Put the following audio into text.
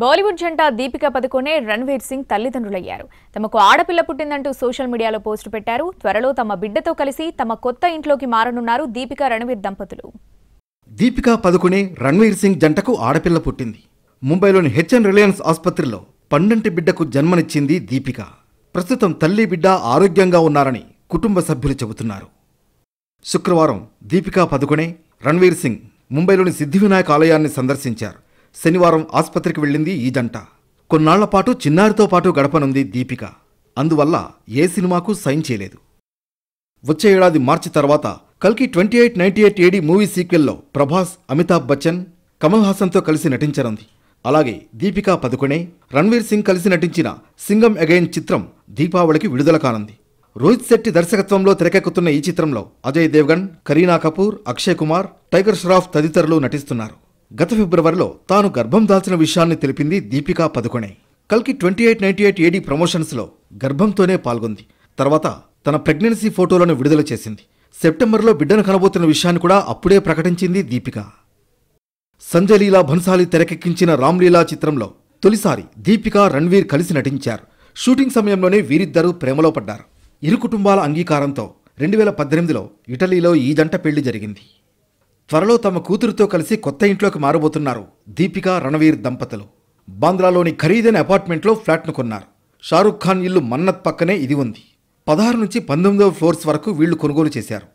బాలీవుడ్ జంట దీపికా పదుకొనే రణ్వీర్ సింగ్ తల్లిదండ్రులయ్యారు. తమకు ఆడపిల్ల పుట్టిందంటూ సోషల్ మీడియాలో పోస్టు పెట్టారు. త్వరలో తమ బిడ్డతో కలిసి తమ కొత్త ఇంట్లోకి మారనున్నారు దీపికా రణ్వీర్ దంపతులు. దీపికా పదుకొనే రణ్వీర్ సింగ్ జంటకు ఆడపిల్ల పుట్టింది. ముంబైలోని హెచ్ఎన్ రిలయన్స్ ఆసుపత్రిలో పండంటి బిడ్డకు జన్మనిచ్చింది దీపిక. ప్రస్తుతం తల్లి బిడ్డ ఆరోగ్యంగా ఉన్నారని కుటుంబ సభ్యులు చెబుతున్నారు. శుక్రవారం దీపికా పదుకొనే రణ్వీర్ సింగ్ ముంబైలోని సిద్ధివినాయక ఆలయాన్ని సందర్శించారు. శనివారం ఆసుపత్రికి వెళ్ళింది ఈ జంట. కొన్నాళ్ల పాటు చిన్నారితో పాటు గడపనుంది దీపిక. అందువల్ల ఏ సినిమాకు సైన్ చేయలేదు. వచ్చే ఏడాది మార్చి తర్వాత కల్కి 2898 AD మూవీ సీక్వెల్లో ప్రభాస్, అమితాబ్ బచ్చన్, కమల్ హాసన్తో కలిసి నటించనుంది. అలాగే దీపికా పదుకొనే, రణ్వీర్ సింగ్ కలిసి నటించిన సింగం అగైన్ చిత్రం దీపావళికి విడుదల కానుంది. రోహిత్ శెట్టి దర్శకత్వంలో తెరకెక్కుతున్న ఈ చిత్రంలో అజయ్ దేవ్గన్, కరీనా కపూర్, అక్షయ్ కుమార్, టైగర్ ష్రాఫ్ తదితరులు నటిస్తున్నారు. గత ఫిబ్రవరిలో తాను గర్భం దాల్చిన విషయాన్ని తెలిపింది దీపికా పదుకొనే. కల్కి 2898 AD ప్రమోషన్స్లో గర్భంతోనే పాల్గొంది. తర్వాత తన ప్రెగ్నెన్సీ ఫోటోలను విడుదల చేసింది. సెప్టెంబర్లో బిడ్డను కనబోతున్న విషయాన్ని కూడా అప్పుడే ప్రకటించింది దీపిక. సంజయ్ లీలా భన్సాలి తెరకెక్కించిన రామ్లీలా చిత్రంలో తొలిసారి దీపిక, రణ్వీర్ కలిసి నటించారు. షూటింగ్ సమయంలోనే వీరిద్దరూ ప్రేమలో పడ్డారు. ఇరు కుటుంబాల అంగీకారంతో 2018లో ఇటలీలో ఈ జంట పెళ్లి జరిగింది. త్వరలో తమ కూతురుతో కలిసి కొత్త ఇంట్లోకి మారబోతున్నారు దీపికా, రణ్వీర్ దంపతులు. బాంద్రాలోని ఖరీదైన అపార్ట్మెంట్లో ఫ్లాట్ను కొన్నారు. షారుఖ్ ఖాన్ ఇల్లు మన్నత్ పక్కనే ఇది ఉంది. 16 నుంచి 19వ ఫ్లోర్స్ వరకు వీళ్లు కొనుగోలు చేశారు.